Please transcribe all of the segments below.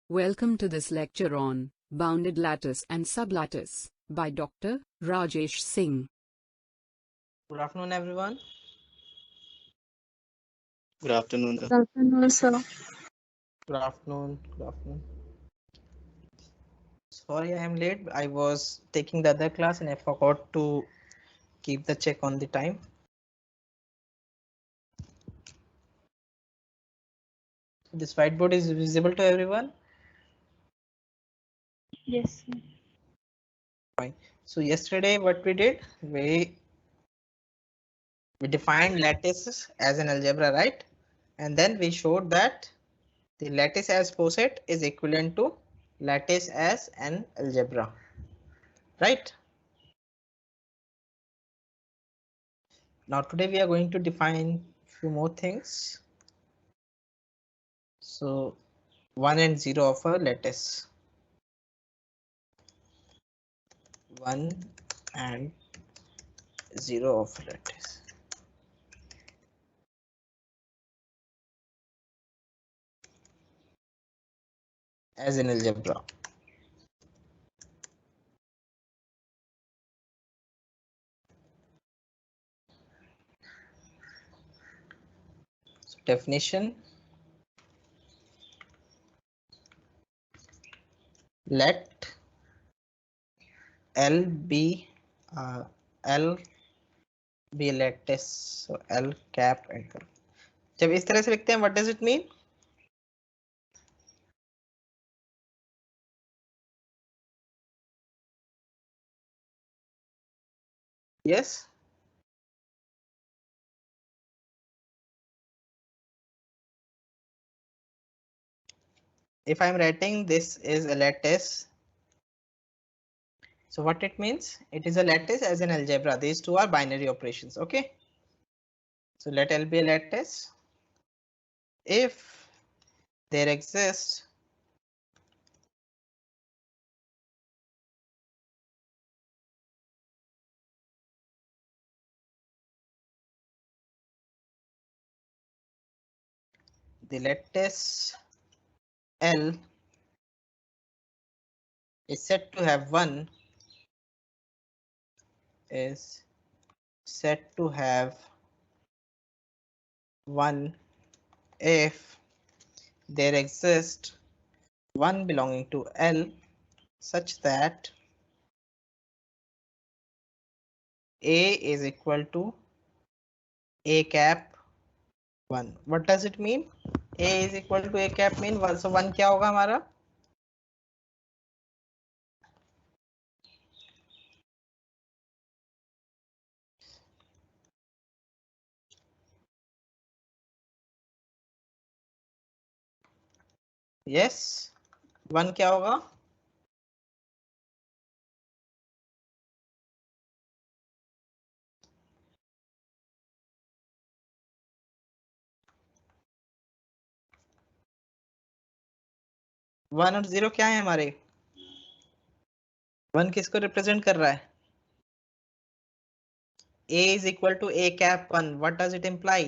Welcome to this lecture on bounded lattice and sublattice by Dr. Rajesh Singh. Good afternoon, everyone. Good afternoon. Good afternoon, sir. Good afternoon. Good afternoon. Sorry, I am late. I was taking the other class and I forgot to keep the check on the time. This whiteboard is visible to everyone. Yes, sir. Fine. So yesterday, what we did, we defined lattices as an algebra, right? And then we showed that the lattice as poset is equivalent to lattice as an algebra, right? Now today we are going to define few more things. So 1 and 0 of a lattice. 1 and 0 of a lattice. As in algebra. So definition. Let L be L be lattice. So L cap enter. जब इस तरह से लिखते हैं, what does it mean? Yes. If I'm writing this is a lattice. So what it means? It is a lattice as an algebra. These two are binary operations. Okay. So let L be a lattice. If there exists the lattice L is said to have 1 is said to have 1 if there exists 1 belonging to L such that A is equal to A cap 1. What does it mean? A is equal to A cap mean 1. So 1 क्या होगा हमारा? Yes. 1 क्या होगा? One और 0 क्या है हमारे? 1 किसको रिप्रेजेंट कर रहा है? A is equal to A cap 1. What does it imply?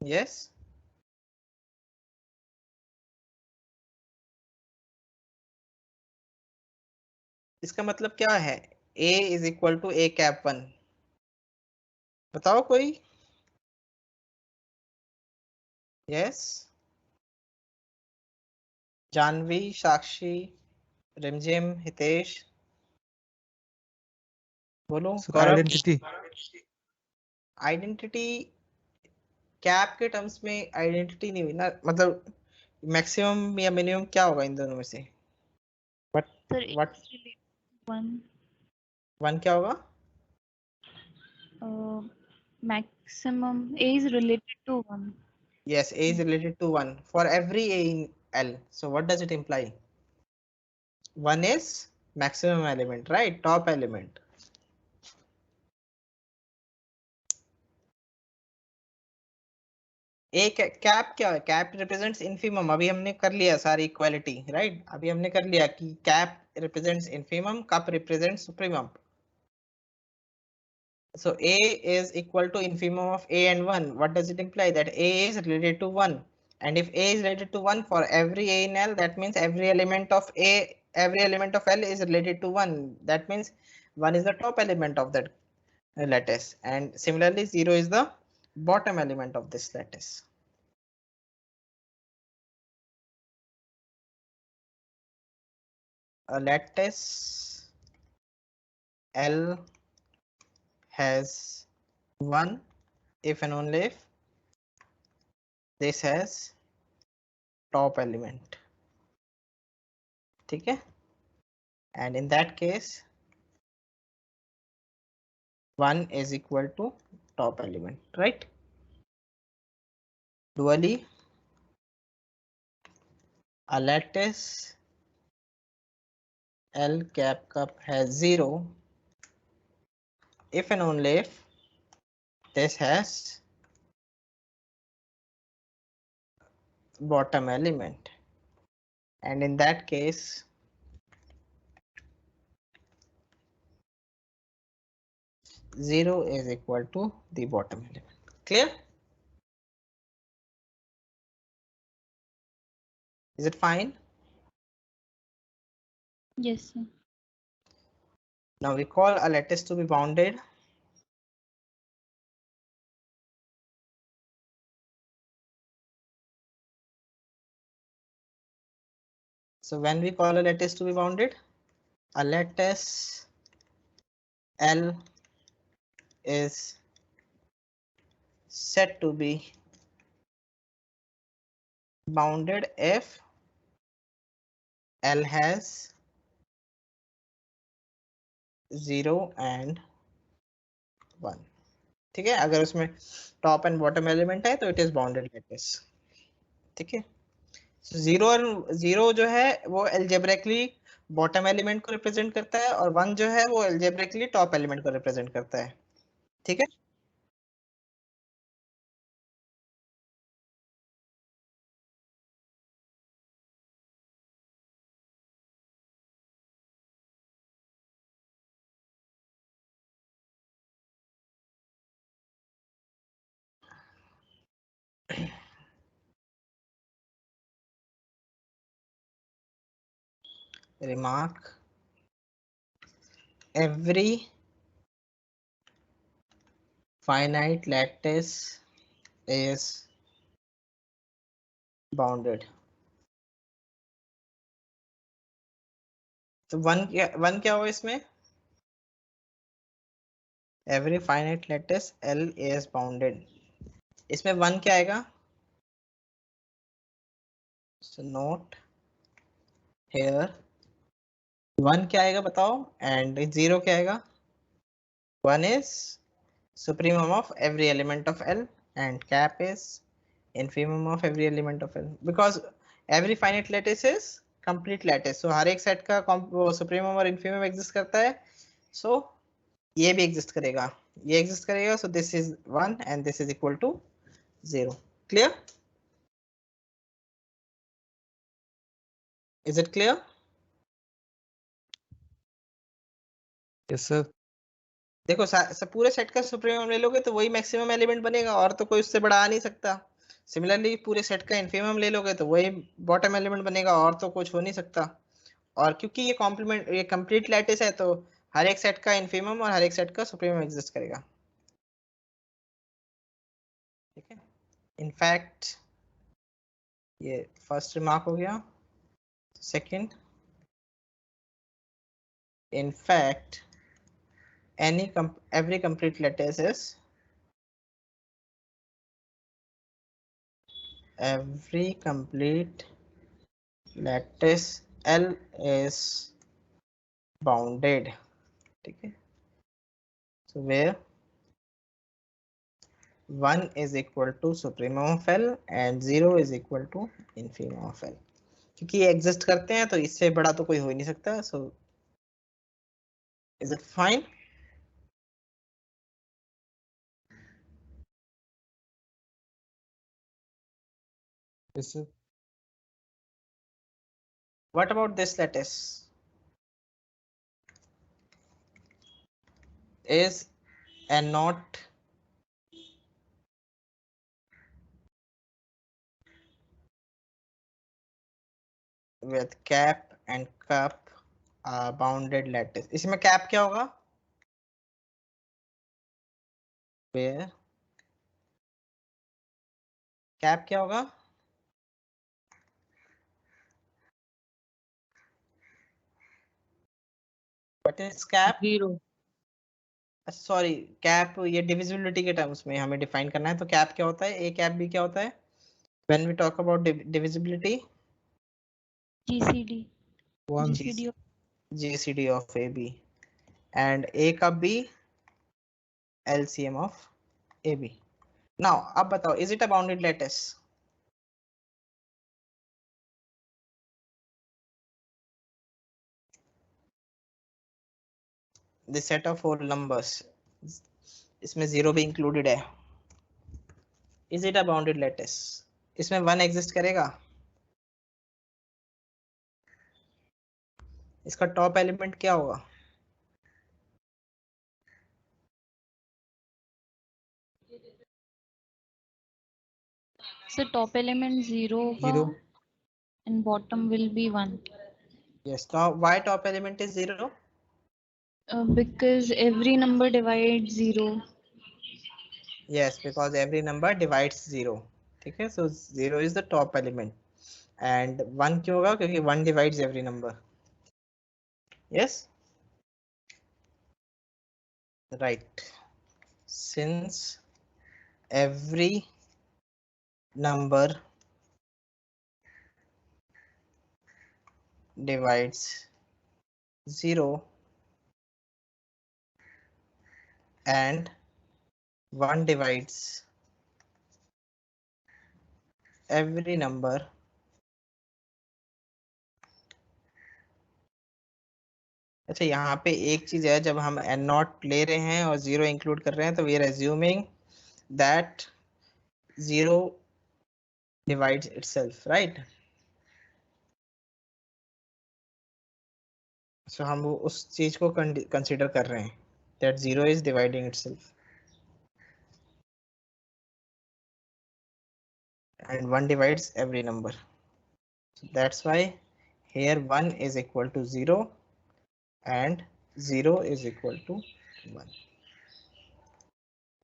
Yes. इसका मतलब क्या है? A is equal to A cap 1. बताओ कोई? Yes. जानवी, साक्षी, रिमझिम, हितेश, बोलो। आइडेंटिटी आइडेंटिटी कैप के टर्म्स में आइडेंटिटी नहीं हुई ना, मतलब मैक्सिमम या मिनिमम क्या होगा इन दोनों में से? What? वन क्या होगा? Maximum A is related to 1. Yes, A is related to 1 for every A in L. So what does it imply? 1 is maximum element, right? Top element. A cap क्या है? Cap represents infimum. अभी हमने कर लिया सारी equality, right? अभी हमने कर लिया कि cap represents infimum, cup represents supremum. So A is equal to infimum of A and 1. What does it imply? That A is related to 1. And if A is related to 1 for every A in L, that means every element of L is related to 1. That means 1 is the top element of that lattice. And similarly, 0 is the bottom element of this lattice. A lattice L has 1 if and only if this has top element. ठीक है? And in that case 1 is equal to top element, right? Dually, a lattice L cap cup has 0 if and only if this has bottom element, and in that case 0 is equal to the bottom element. Clear? Is it fine? Yes, sir. Now we call a lattice to be bounded. So when we call a lattice to be bounded, a lattice L is said to be bounded if L has 0 and 1. ठीक है, अगर उसमें top and bottom element है तो it is bounded lattice. ठीक है, zero और zero जो है वो एल्जेब्रिकली बॉटम एलिमेंट को रिप्रेजेंट करता है और 1 जो है वो एल्जेब्रिकली टॉप एलिमेंट को रिप्रेजेंट करता है. ठीक है, remark, every finite lattice is bounded. तो वन क्या होगा इसमें? every finite lattice L is bounded. इसमें 1 क्या आएगा? so note here 1 क्या आएगा बताओ, एंड 0 क्या आएगा? 1 is supremum of every element of L and cap is infimum of every element of L, because every finite lattice is complete lattice. So हर एक set का सुप्रीमम और इन्फीमम एग्जिस्ट करता है. so ये भी एग्जिस्ट करेगा, ये एग्जिस्ट करेगा. so this is 1 and this is equal to 0. clear? is it clear? Yes sir. देखो पूरे सेट का सुप्रीमम ले लोगे तो वही मैक्सिमम एलिमेंट बनेगा और तो कोई उससे बड़ा आ नहीं सकता. सिमिलरली पूरे सेट का इन्फीमम ले लोगे तो वही बॉटम एलिमेंट बनेगा और तो कुछ हो नहीं सकता. और क्योंकि ये कंप्लीट लैटिस है तो हर एक सेट का इन्फीमम और हर एक सेट का सुप्रीमम एग्जिस्ट करेगा. ठीक है, इनफैक्ट ये फर्स्ट रिमार्क हो गया. Second, in fact every complete lattice is L is bounded. ठीक है, so where 1 is equal to supremum of L and 0 is equal to infimum of L. क्योंकि ये एग्जिस्ट करते हैं तो इससे बड़ा तो कोई हो ही नहीं सकता. so is it fine? Yes sir. What about this lattice? Is and not with cap and cup bounded lattice. इसमें cap क्या होगा? where cap क्या होगा? What is cap? 0. Sorry, cap ये डिविजिबिलिटी के टर्म्स में हमें डिफाइन करना है, तो कैप क्या होता है, ए कैप बी क्या होता है when we talk about divisibility? GCD. One. GCD of GCD of AB and A का B LCM of AB. Now अब बताओ, is it a bounded lattice? This set of whole numbers, इसमें 0 भी included है. Is it a bounded lattice? इसमें 1 exist करेगा? इसका top element क्या होगा? so top element 0 होगा 0. and bottom will be 1. Yes. Now why top element is 0? Because every number divides 0. Yes, because every number divides 0. ठीक है, so 0 is the top element and 1 क्यों होगा? क्योंकि 1 divides every number. Yes, right. Since every number divides 0 and 1 divides every number, अच्छा यहाँ पे एक चीज है, जब हम n नॉट ले रहे हैं और 0 इंक्लूड कर रहे हैं तो we are assuming that 0 divides itself, right? So हम वो उस चीज को कंसीडर कर रहे हैं that 0 is dividing itself and 1 divides every number. So that's why here 1 is equal to 0 and 0 is equal to 1.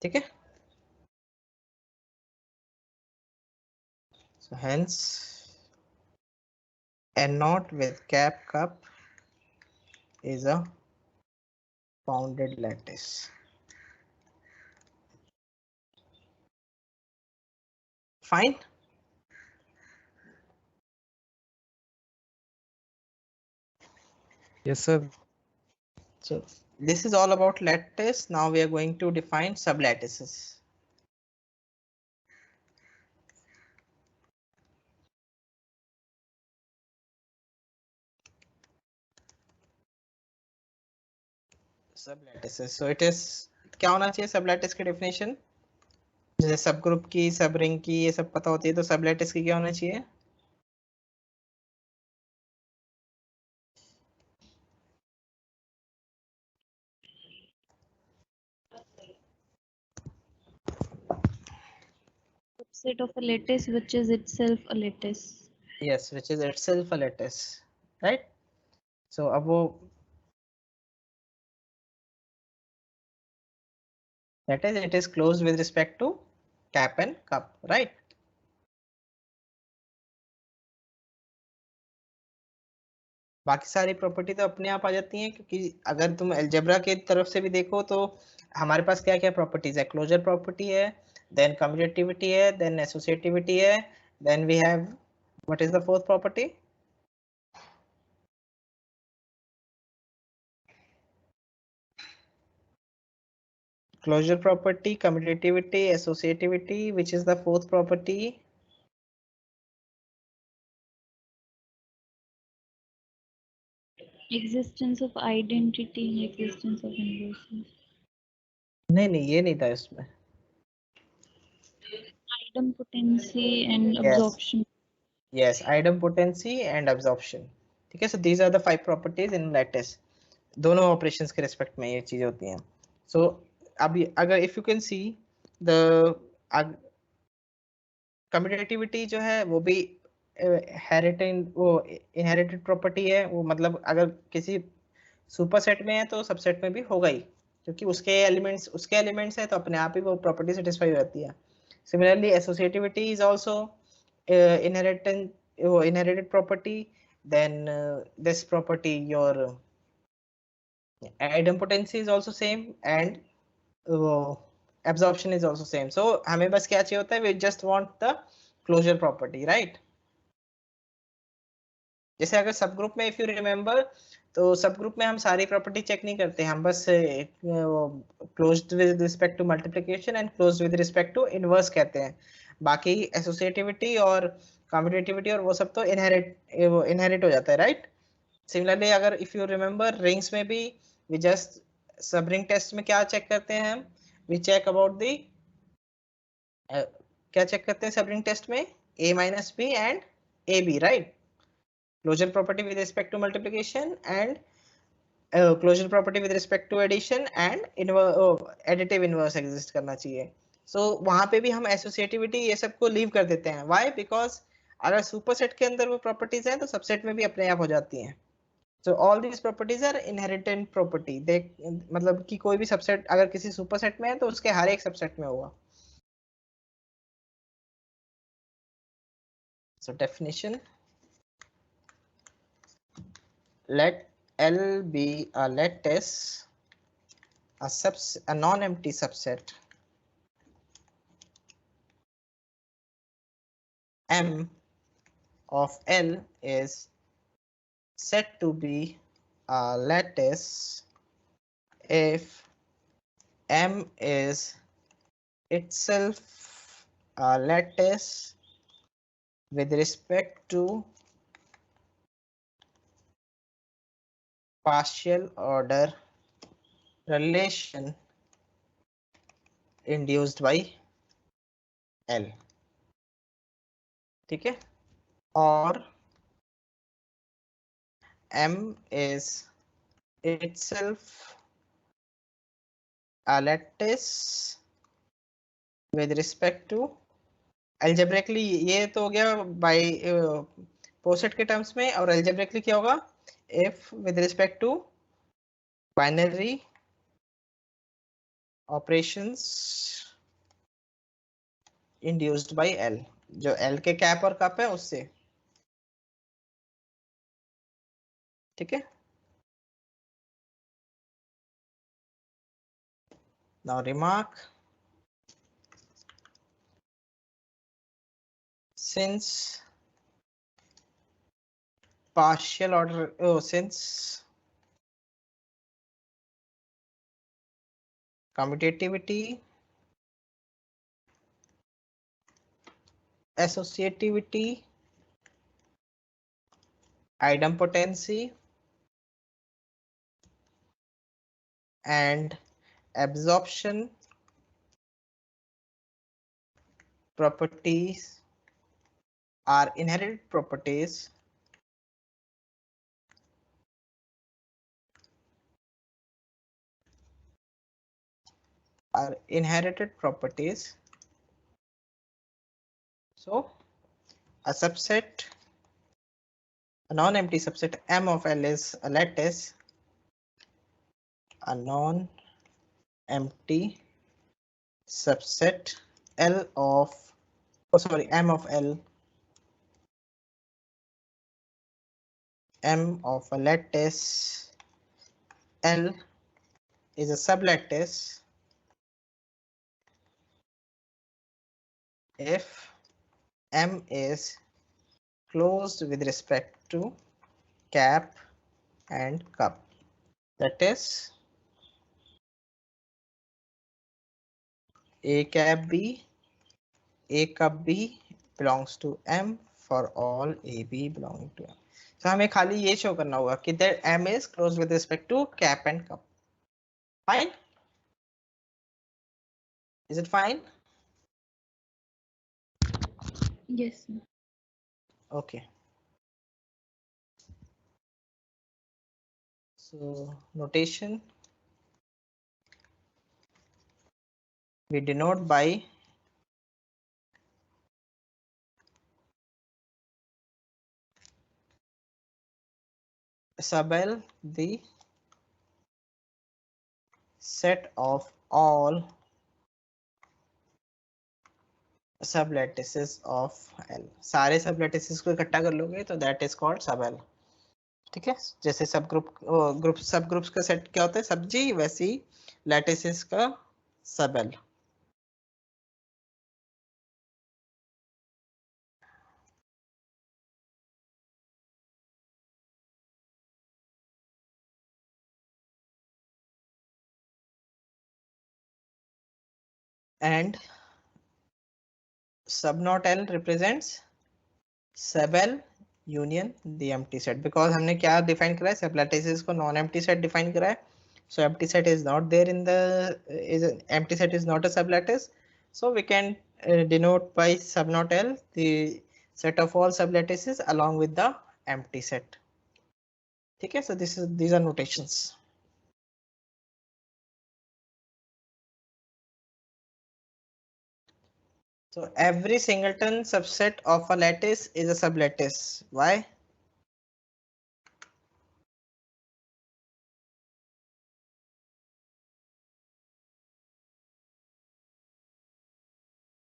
ठीक है? So hence n naught with cap cup is a bounded lattice. Fine. Yes, sir. So this is all about lattice. Now we are going to define sublattices. Sublattices. So it is क्या होना चाहिए सबलैटिस की definition? जैसे सब group की, सब ring की, ये सब पता होती है, तो सबलैटिस की क्या होना चाहिए? Subset of a lattice which is itself a lattice. Yes, which is itself a lattice, right? So अब वो that is, it is closed with respect to cap and cup, right? बाकी सारी प्रॉपर्टी तो अपने आप आ जाती हैं, क्योंकि अगर तुम अलजेब्रा के तरफ से भी देखो तो हमारे पास क्या क्या प्रॉपर्टीज है? क्लोजर प्रॉपर्टी है, देन कम्यूटेटिविटी है, देन एसोसिएटिविटी है, then we have what is the fourth property? Closure property, commutativity, associativity, which is the fourth property? Existence of identity and existence of inverses. नहीं, ये नहीं था इसमें. Idempotency and Yes. absorption. Yes, idempotency and absorption. ठीक है, so these are the 5 properties in lattice. दोनों operations के respect में ये चीजें होती हैं. So अभी अगर if you can see the commutativity जो है वो भी इनहेरिटेड प्रॉपर्टी है। वो मतलब अगर किसी सुपरसेट में है तो सबसेट में भी होगा ही, क्योंकि उसके एलिमेंट्स है तो अपने आप ही वो प्रॉपर्टी सेटिस्फाई हो जाती है। Similarly associativity is also inherited property. Then this property, your idempotency is also same, and absorption is also same. So हमें बस क्या चाहिए होता है, we just want the closure property, right? जैसे अगर सब ग्रुप में इफ यू रिमेम्बर, तो सब ग्रुप में हम सारी प्रॉपर्टी चेक नहीं करते, हम बस closed with respect to multiplication and closed with respect to inverse कहते हैं। बाकी एसोसिएटिविटी और कम्यूटेटिविटी और वो सब तो इनहेरिट हो जाता है, राइट? सिमिलरली अगर इफ यू रिमेम्बर रिंग्स में भी वी जस्ट सब रिंग टेस्ट में क्या चेक करते हैं हम, वी चेक अबाउट दी क्या चेक करते हैं सब रिंग टेस्ट में, a minus b and ab, right? Closure property with respect to multiplication and closure property with respect to addition and additive inverse exist करना चाहिए। so वहां पे भी हम associativity ये सब को लीव कर देते हैं। why? because अगर सुपरसेट के अंदर वो प्रॉपर्टीज हैं तो सबसेट में भी अपने आप हो जाती हैं। so all these properties are inherent property। देख मतलब कि कोई भी सबसेट अगर किसी सुपरसेट में है तो उसके हर एक सबसेट में होगा। so definition, let L be a lattice, a non-empty subset M of L is said to be a lattice if M is itself a lattice with respect to partial order relation induced by L। ठीक है? और M is itself a lattice with respect to algebraically, ये तो हो गया by पोसेट के terms में, और algebraically क्या होगा, if with respect to binary operations induced by L, जो L के कैप और कप है उससे। ठीक है? now remark, since partial order since commutativity, associativity, idempotency and absorption properties are inherited properties, so a subset, a non-empty subset M of L is a lattice, a non-empty subset L of M of L, M of a lattice L is a sublattice if M is closed with respect to cap and cup, that is A cap B, A cup B belongs to M for all AB belonging to M। तो हमें खाली ये show करना होगा कि that M is closed with respect to cap and cup। Fine? Is it fine? Yes, sir. Okay. So notation, we denote by sub L the set of all सब lattices of L, सारे सब lattices को इकट्ठा कर लोगे तो that is called सब L. ठीक है, जैसे सब ग्रुप्स का सेट क्या होता है सब्जी, वैसे ही लैटिसेस का सब एल। एंड सब नॉट एल रिप्रेजेंट्स सब L union the empty set, because हमने क्या डिफाइन करा है, सब लैटिसेस को नॉन एम्प्टी सेट डिफाइन करा है। So empty set is not there in the empty set is not a sublattice, so we can denote by sub not L the set of all sublattices along with the empty set. ठीक है, so these are notations. So every singleton subset of a lattice is a sublattice. Why?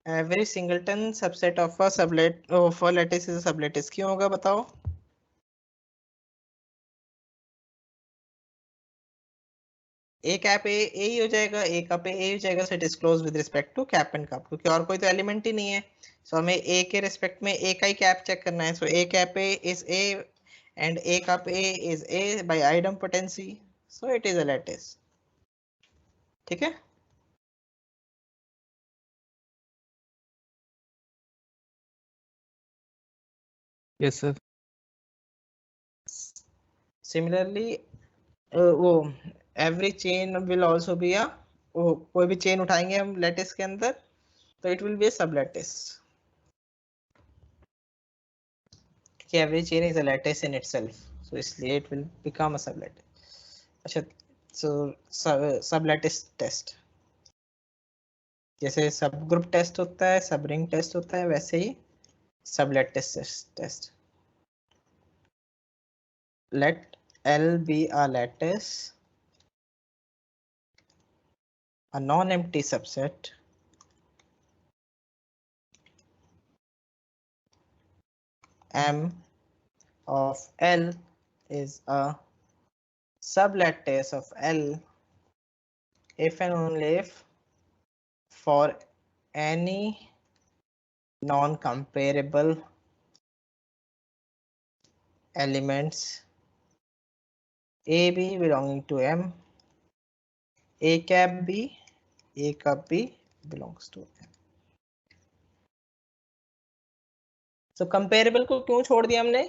Every singleton subset of a lattice is a sublattice. क्यों होगा बताओ? ए cap ए ही हो जाएगा, ए cup A हो जाएगा, so it is close with respect to cap and cup, क्योंकि और कोई तो एलिमेंट ही नहीं है। सो हमें ए के रिस्पेक्ट में ए का ही कैप चेक करना है। So a cap a is a and a cup a is a by idempotency, so it is a lattice. ठीक है, Yes, sir. सिमिलरली वो every chain will also be a, कोई भी chain उठाएंगे हम lattice के अंदर तो इट विल बी अ सब lattice. Every chain is a lattice in itself, so इसलिए it will become a sublattice. अच्छा, so sublattice test, जैसे सब ग्रुप टेस्ट होता है, सब रिंग टेस्ट होता है, वैसे ही सबलैटिस test. Let L be a lattice, a non-empty subset M of L is a sublattice of L if and only if for any non-comparable elements A B belonging to M, A cap B, A cup B belongs to M. So comparable को क्यों छोड़ दिया हमने?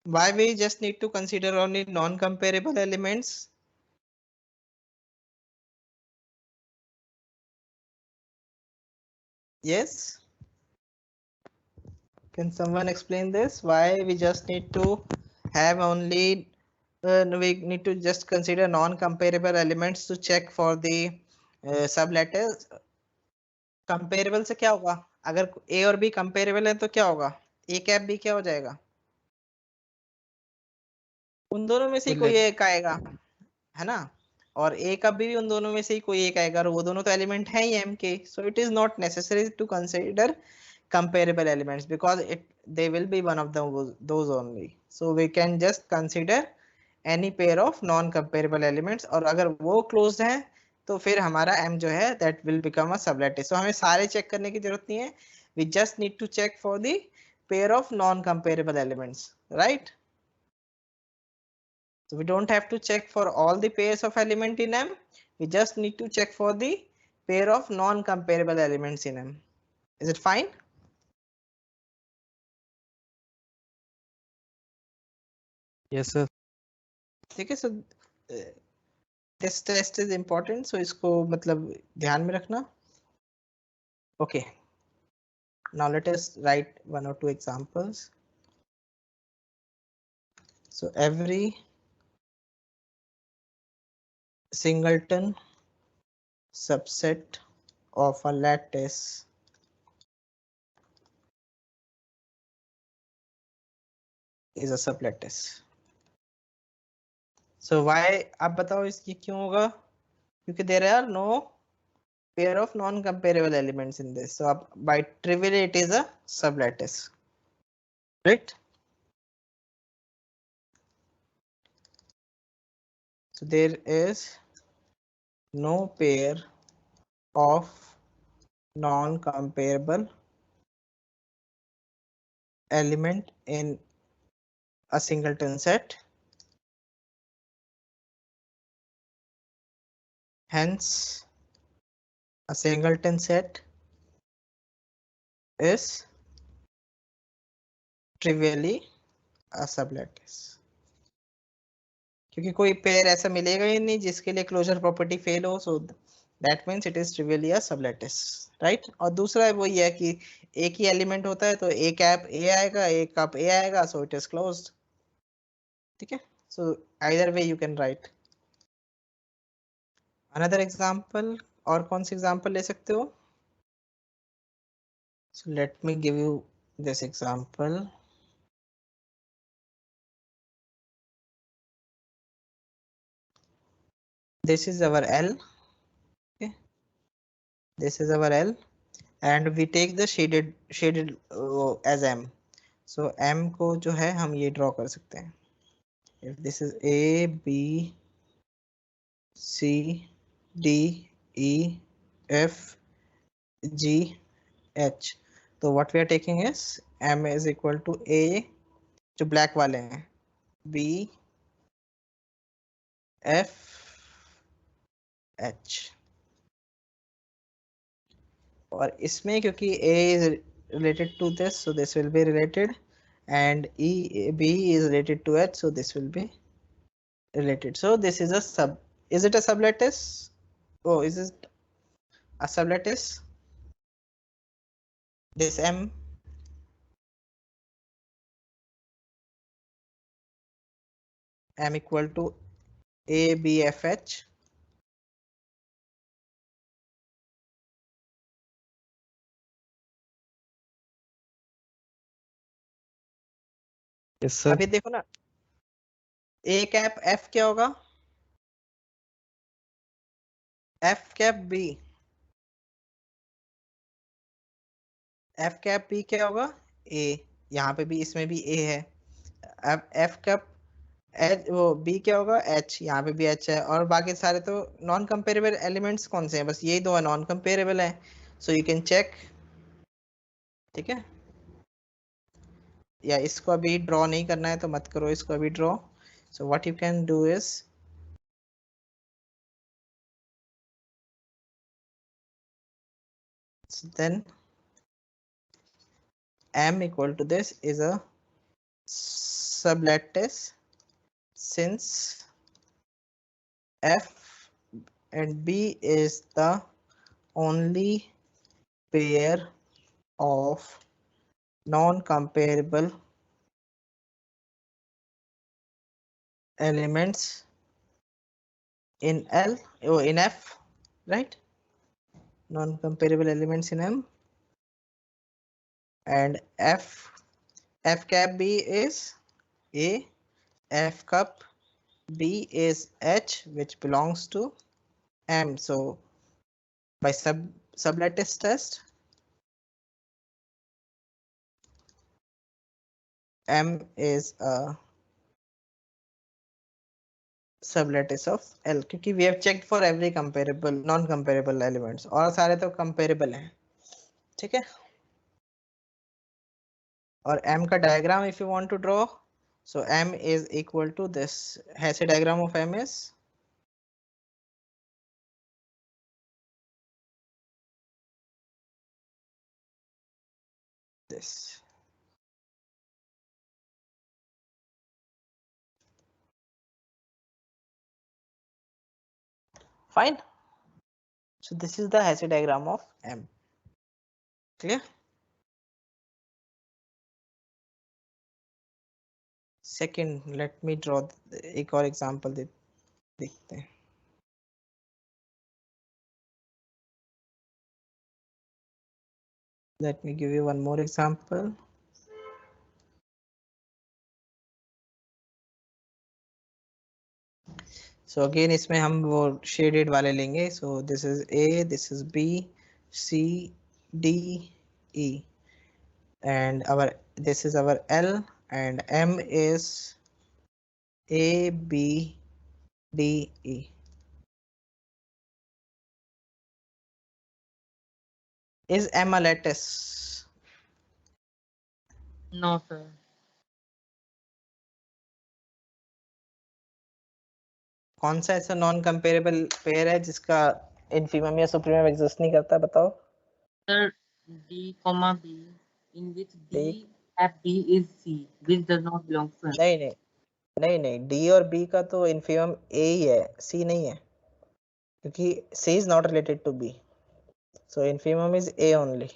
Why we just need to consider only non-comparable elements? Yes. Can someone explain this? Why we just need to have only we need to just consider non-comparable elements to check for the sublattice. Comparable से क्या होगा? अगर A और B comparable है तो क्या होगा? A cap B क्या हो जाएगा? उन दोनों में से कोई एक आएगा, है ना? और A का भी उन दोनों में से ही कोई एक आएगा, और वो दोनों तो एलिमेंट है ही M के, so it is not necessary to consider comparable elements because they will be one of those only, so we can just consider any pair of non comparable elements, और अगर वो closed है तो फिर हमारा M जो है that will become a sublattice. So हमें सारे चेक करने की जरूरत नहीं है, we just need to check for the pair of non comparable elements, right? So we don't have to check for all the pairs of element in M, we just need to check for the pair of non comparable elements in M. Is it fine? Yes, sir. ठीक है, so this test is important, so इसको मतलब ध्यान में रखना. Okay. Now let us write one or two examples. So every singleton subset of a lattice is a sublattice. So why? आप बताओ इसकी क्यों होगा? क्योंकि there are no pair of non-comparable elements in this. So by trivial it is a sublattice, right? So there is no pair of non-comparable element in a singleton set. Hence, a singleton set is trivially a sublattice. क्योंकि कोई pair ऐसा मिलेगा ही नहीं जिसके लिए closure property fail हो, so that means it is trivially a sublattice, right. और दूसरा है वो ये है कि एक ही एलिमेंट होता है तो ए कैप ए आएगा, ए कप ए आएगा, सो इट इज क्लोज्ड, ठीक है। So either way you can write. Another example, और कौन सी एग्जांपल ले सकते हो? So let me give you this example. This is our L, okay, this is our L and we take the shaded as M. So M को जो है हम ये ड्रॉ कर सकते हैं। If this is A, B, C, D, E, F, G, H, तो what we are taking is M is equal to A, जो ब्लैक वाले हैं, B, F, H, और इसमें क्योंकि A is related to this, so this will be related, and B is related to H, so this will be related. So this is a sub. Is it a sublattice? Oh, is it a sublattice? This M equal to A B F H. Yes, sir. अभी देखो ना, A cap F क्या होगा? F cap B, F cap B क्या होगा? A, यहाँ पे भी इसमें भी A है। अब F कैप H, वो B क्या होगा? H, यहाँ पे भी H है, और बाकी सारे तो नॉन कंपेरेबल एलिमेंट्स कौन से हैं? बस यही दो नॉन कंपेरेबल है, सो यू कैन चेक, ठीक है। या इसको अभी ड्रॉ नहीं करना है तो मत करो इसको अभी draw. So what you can do is, then M equal to this is a sublattice since F and B is the only pair of non-comparable elements in L or in F, right? Non-comparable elements in M, and F cap B is A, F cup B is H, which belongs to M. So by sublattice test, M is a sublattice of L, क्योंकि we have checked for every comparable non-comparable elements, और सारे तो comparable हैं, ठीक है। और M का diagram if you want to draw, so M is equal to this. Hasse diagram of M is this. Fine. So this is the Hasse diagram of M. Clear? Second let me draw एक और example देखते हैं. Let me give you one more example. So again इसमें हम वो shaded वाले लेंगे. So this is A, this is B, C, D, E, and this is our L, and M is A, B, D, E. Is M a lattice? No, sir. कौन सा ऐसा non comparable pair है जिसका infimum या supremum exist नहीं करता, बताओ. Sir, D, comma B, in which D, D? F, D is C, which does not belong to M. नहीं नहीं नहीं नहीं, डी और बी का तो इनफीमम ए ही है, सी नहीं है, क्योंकि c is not related to b, so infimum is a only.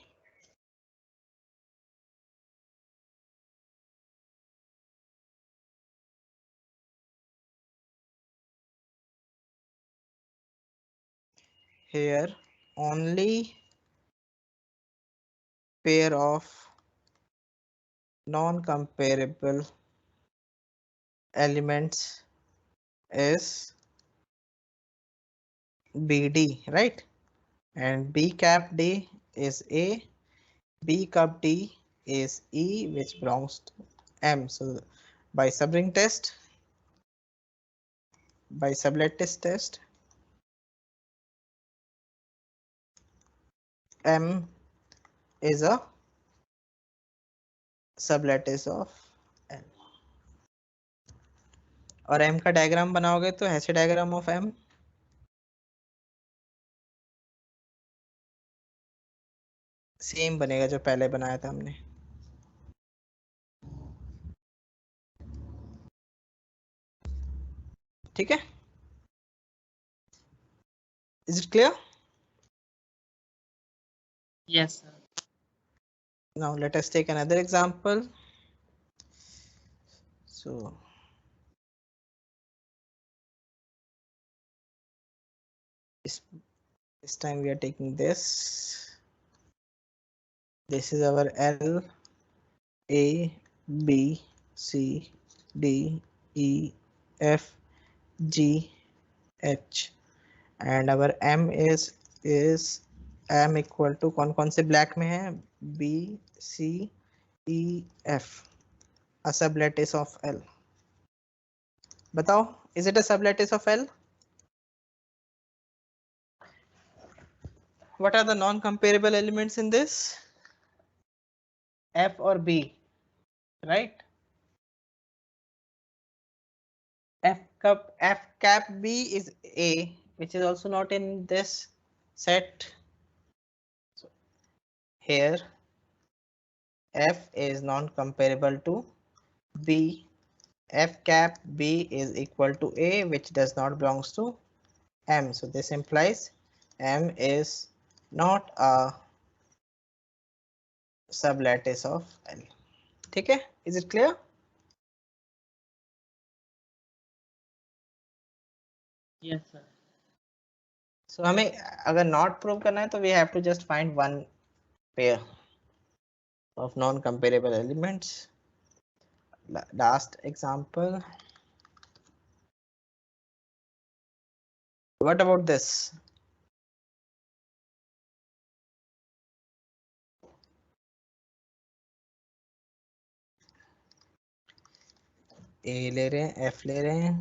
Here only pair of non-comparable elements is BD, right? And B cap D is A, B cap D is E, which belongs to M. So by subring test, by sublattice test, M is a sublattice of L. और M का diagram बनाओगे तो ऐसे diagram of M, same बनेगा जो पहले बनाया था हमने. ठीक है, is it clear? Yes, sir. Now let us take another example. So this time we are taking this. This is our L, A, B, C, D, E, F, G, H, and our M is M equal to कौन से black में है, B, C, E, F, a sublattice of L. बताओ, is it a sublattice of L? What are the non-comparable elements in this? F or B, right? F cap B is A, which is also not in this set. So here F is non-comparable to B. F cap B is equal to A, which does not belongs to M. So this implies M is not a sublattice of L. ठीक है, is it clear? Yes, sir. So हमें अगर not prove करना है तो we have to just find one pair of non-comparable elements. Last example. What about this? A ले रहे हैं, F ले रहे हैं,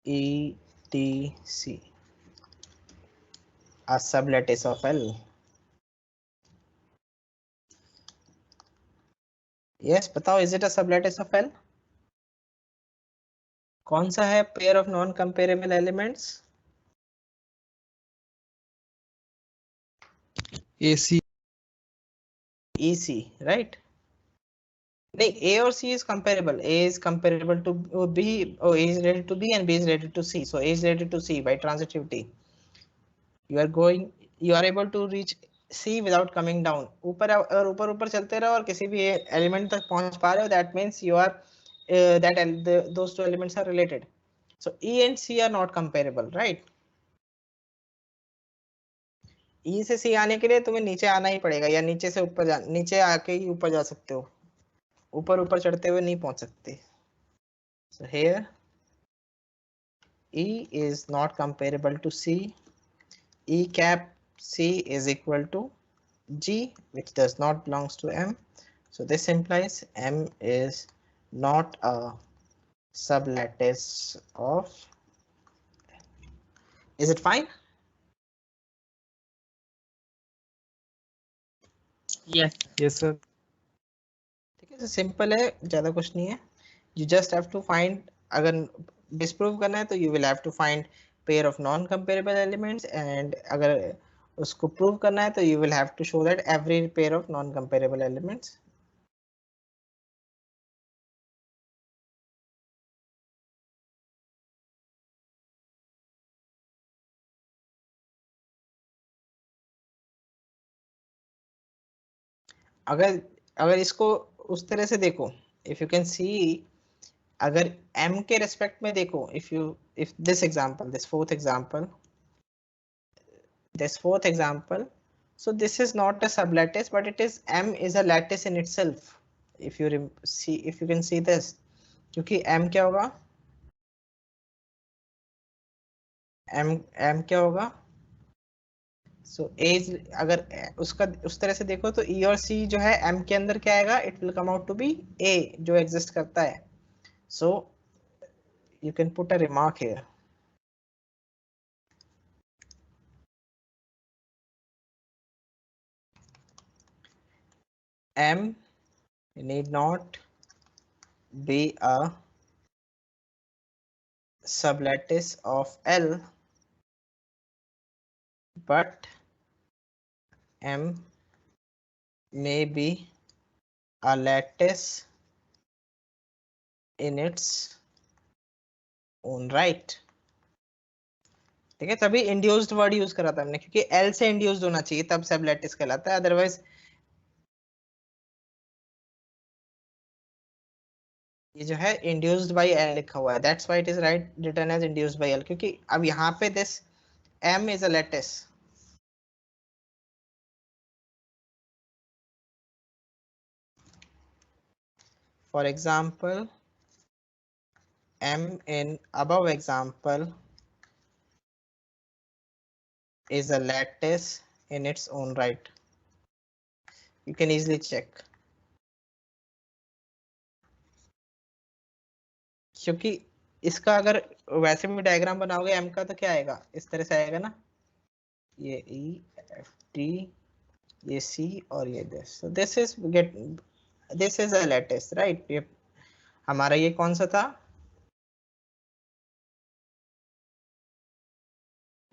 E, T, C, a sublattice of L. Yes, बताओ, is it a sublattice of L? कौन सा है pair of non-comparable elements? AC. EC, right? नहीं, A और C is comparable. A is comparable to B, A is related to B and B is related to C. So A is related to C by transitivity. You are able to reach C without coming down. ऊपर और ऊपर चलते रहो और किसी भी element तक पहुंच पा रहे हो, that means you are those two elements are related. So E and C are not comparable, right? E से C आने के लिए तुम्हें नीचे आना ही पड़ेगा, या नीचे से ऊपर नीचे आके ही ऊपर जा सकते हो, ऊपर ऊपर चढ़ते हुए नहीं पहुंच सकते. So here E is not comparable to C. E cap C is equal to G, which does not belongs to M. So this implies M is not a sublattice of. Is it fine? Yes. Yes, sir. ठीक है, simple है, ज्यादा कुछ नहीं है. You just have to find, अगर disprove करना है तो you will have to find pair of non-comparable elements, and अगर उसको prove करना है तो you will have to show that every pair of non-comparable elements. अगर अगर इसको उस तरह से देखो, if you can see, अगर m के रेस्पेक्ट में देखो, if this example, this fourth example, so this is not a sublattice, but it is, m is a lattice in itself. If you can see this, क्योंकि m क्या होगा, m क्या होगा, so a अगर उसका उस तरह से देखो तो e और c जो है m के अंदर क्या आएगा, it will come out to be a जो exist करता है. So you can put a remark here. M need not be a sublattice of L, but M may be a lattice in its own right. ठीक है, तभी induced word use करा था हमने, क्योंकि L से इंड्यूस्ड होना चाहिए तब सब लैटिस कहलाता है, अदरवाइज ये जो है इंड्यूस्ड बाय L लिखा हुआ है, that's why it is right written as induced by L, क्योंकि अब यहाँ पे this M is a lattice. For example, M in above example is a lattice in its own right. You can easily check. क्योंकि इसका अगर वैसे भी diagram बनाओगे m का तो क्या आएगा, इस तरह से आएगा ना, ये E F T, ये C और ये this. So this is a lattice, right? ये हमारा ये कौन सा था,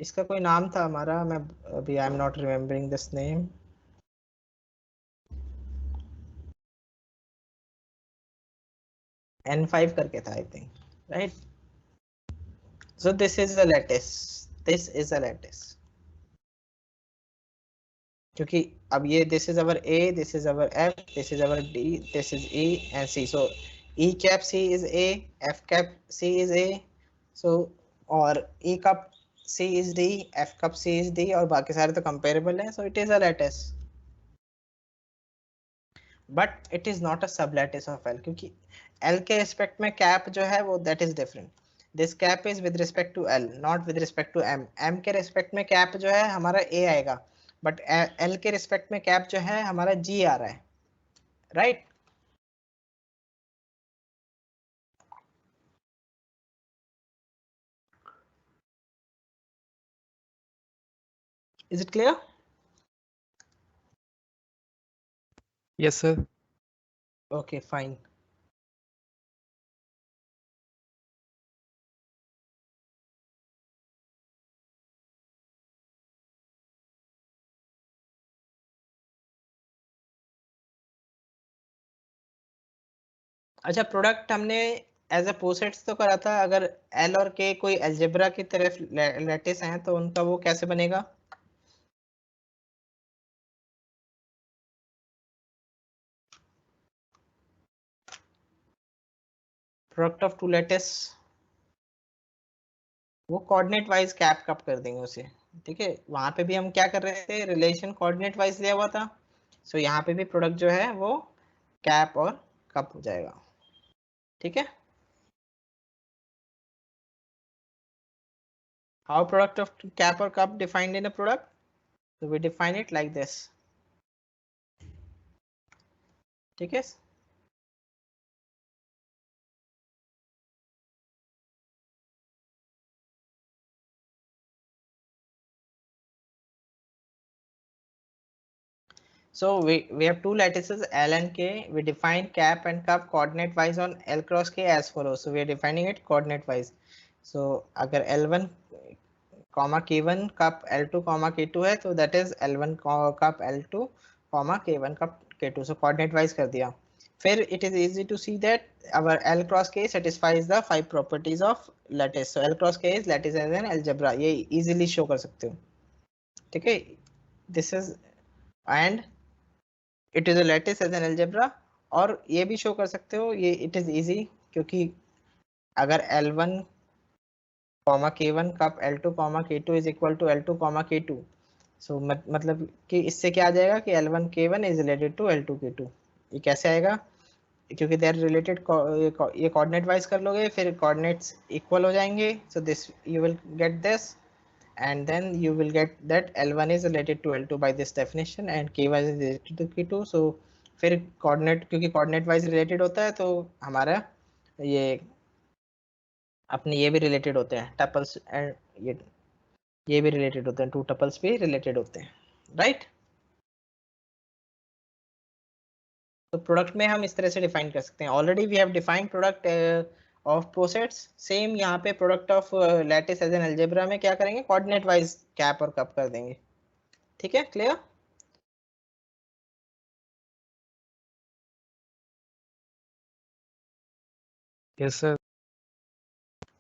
इसका कोई नाम था हमारा, मैं अभी I am not remembering this name. N5 करके था I think, right? So this is a lattice. This is a lattice. क्योंकि अब ये this is our A, this is our F, this is our D, this is E and C. So E cap C is A, F cap C is A. So और E cap C is D, F cap C is D, और बाकी सारे तो comparable हैं. So it is a lattice. But it is not a sublattice of L, क्योंकि L के respect में cap जो है वो that is different. This cap is with respect to L, not with respect to M. M के respect में cap जो है हमारा A आएगा, but L के respect में cap जो है हमारा G आ रहा है, right? Is it clear? Yes, sir. Okay, fine. अच्छा, प्रोडक्ट हमने एज अ पोसेट्स तो करा था, अगर L और K कोई अलजेब्रा की तरफ लैटिस हैं तो उनका वो कैसे बनेगा? प्रोडक्ट ऑफ टू लैटिस, वो कोऑर्डिनेट वाइज कैप कप कर देंगे उसे, ठीक है। वहां पे भी हम क्या कर रहे थे, रिलेशन कोऑर्डिनेट वाइज लिया हुआ था, सो यहाँ पे भी प्रोडक्ट जो है वो कैप और कप हो जाएगा, ठीक है। हाउ प्रोडक्ट ऑफ कैप और cup defined in a product, so we define it like this, ठीक है। So we have two lattices L and K. We define cap and cup coordinate wise on L cross K as follows. So we are defining it coordinate wise. So अगर L1 K1 cup L2 K2 है तो that is L1 cup L2 K1 cup K2. So coordinate wise कर दिया। फिर it is easy to see that our L cross K satisfies the 5 properties of lattice. So L cross K is lattice as an algebra. ये easily show कर सकते हो, ठीक है। This is and it is a lattice as an algebra, और ये भी show कर सकते हो, ये इट इज इजी, क्योंकि अगर L1 K1 cup L2 K2 is equal to L2 K2, so मतलब कि इससे क्या आ जाएगा कि L1 K1 is related to L2 K2। ये कैसे आएगा, क्योंकि दे आर रिलेटेड, ये कोऑर्डिनेट वाइज कर लोगे फिर कोऑर्डिनेट्स इक्वल हो जाएंगे, so this you will get this, and then you will get that L1 is related to L2 by this definition and K1 is related to K2। so फिर coordinate, क्योंकि coordinate wise related होता है तो हमारा ये अपने ये भी रिलेटेड होते हैं टपल्स, एंड ये भी रिलेटेड होते हैं, टू टपल्स भी रिलेटेड होते हैं, राइट। तो प्रोडक्ट में हम इस तरह से डिफाइन कर सकते हैं। Already we have defined product of posets, same यहाँ पे product of lattice as an algebra में क्या करेंगे, कोऑर्डिनेट वाइज कैप और कप कर देंगे, ठीक है, क्लियर। Yes, sir.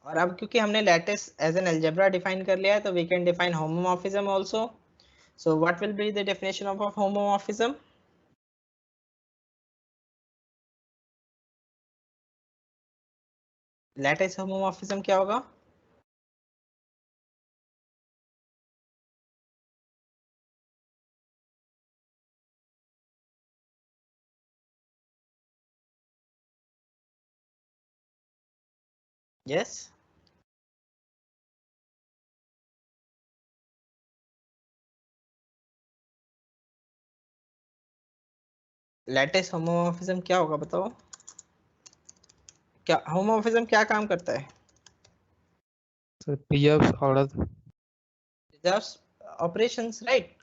और अब क्योंकि हमने lattice as an algebra define कर लिया है तो we can define homomorphism also. So what will be the definition of homomorphism, lattice homomorphism क्या होगा, यस लैटिस होमोमॉर्फिज्म क्या होगा बताओ, क्या होमोमॉर्फिज्म क्या काम करता है, So preserves order. Reserves operations, right.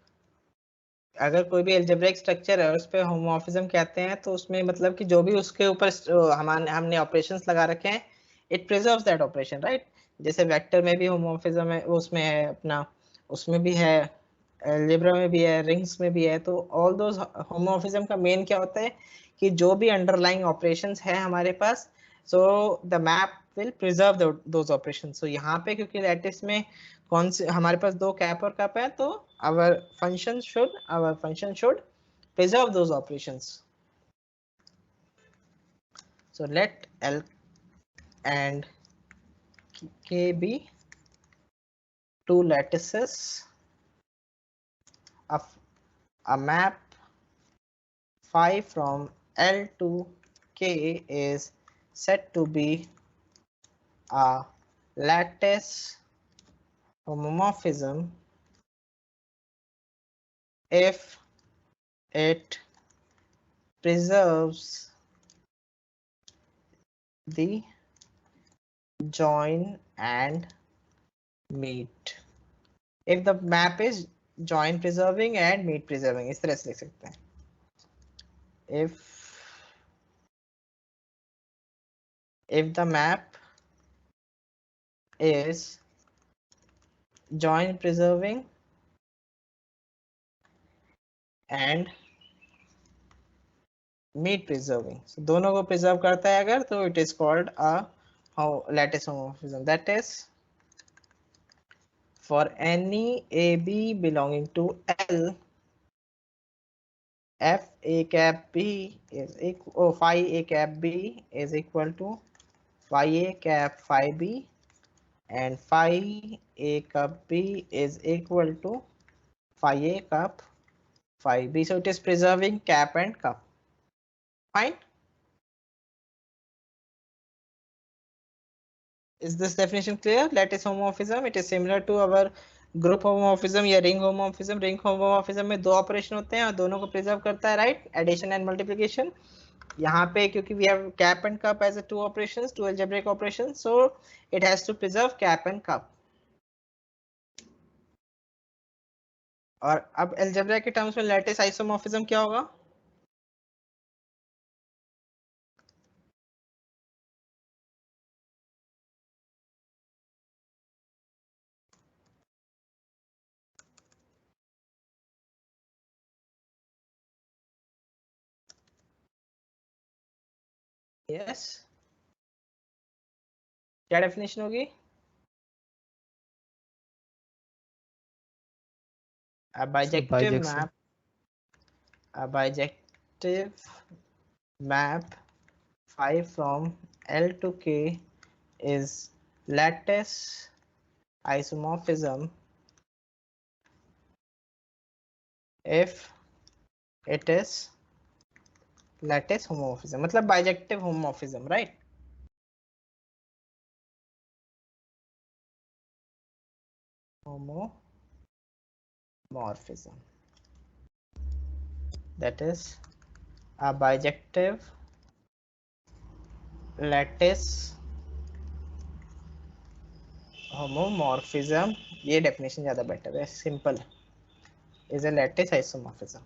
अगर कोई भी अलजेब्रिक स्ट्रक्चर है उस पे होमोमॉर्फिज्म कहते हैं तो उसमें मतलब कि जो भी उसके ऊपर हमने ऑपरेशंस लगा रखे हैं, it preserves that operation, right. जैसे वेक्टर में भी होमोमॉर्फिज्म है, उसमें है अपना, उसमें भी है, अलजेब्रा में भी है, रिंग्स में भी है। तो ऑल दोस होमोमॉर्फिज्म का मेन क्या होता है कि जो भी अंडरलाइंग ऑपरेशंस है हमारे पास, so the map will preserve those operations. So यहाँ पे क्योंकि लैटिस में कौन से हमारे पास दो कैप और कप है, तो our function should preserve those operations। so let L and K be two lattices of a map phi from L to K is said to be a lattice homomorphism if it preserves the join and meet, if the map is join preserving and meet preserving, इस तरह से लिख सकते हैं, if the map is join preserving and meet preserving, so दोनों को preserve करता है अगर, तो it is called a lattice homomorphism, that is for any AB belonging to L, f a cap b is equal, phi a cap b is equal to phi A cap phi B, and phi A cup B is equal to phi A cup phi B. So it is preserving cap and cup. Fine. Is this definition clear? Lattice homomorphism, it is similar to our group homomorphism या ring homomorphism. Ring homomorphism में दो operation होते हैं और दोनों को preserve करता है, राइट? Addition and multiplication. यहाँ पे क्योंकि we have cap and cup as a two operations, two algebraic operations, so it has to preserve cap and cup. और अब algebra के टर्म्स में lattice isomorphism क्या होगा? Yes. क्या डेफिनेशन होगी? A bijective map. A bijective map phi from L to K is lattice isomorphism if it is lattice homomorphism. मतलब bijective homomorphism, right? Homomorphism. That is a bijective lattice homomorphism. ये definition ज़्यादा better है, simple. Is a lattice isomorphism.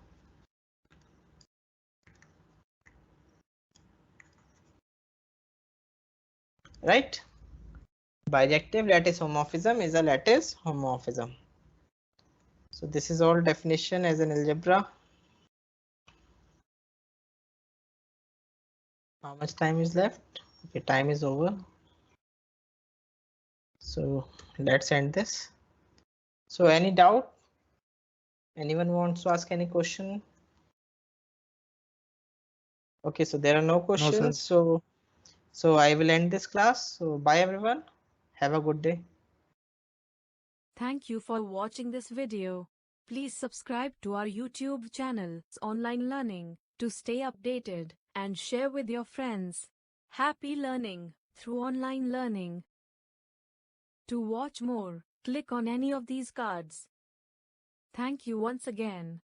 Right? Bijective lattice homomorphism is a lattice homomorphism. So this is all definition as an algebra. How much time is left? Okay, time is over. So let's end this. So any doubt? Anyone wants to ask any question? Okay, so there are no questions. So I will end this class. So bye everyone. Have a good day. Thank you for watching this video. Please subscribe to our YouTube channel, Online Learning, to stay updated and share with your friends. Happy learning through online learning. To watch more, click on any of these cards. Thank you once again.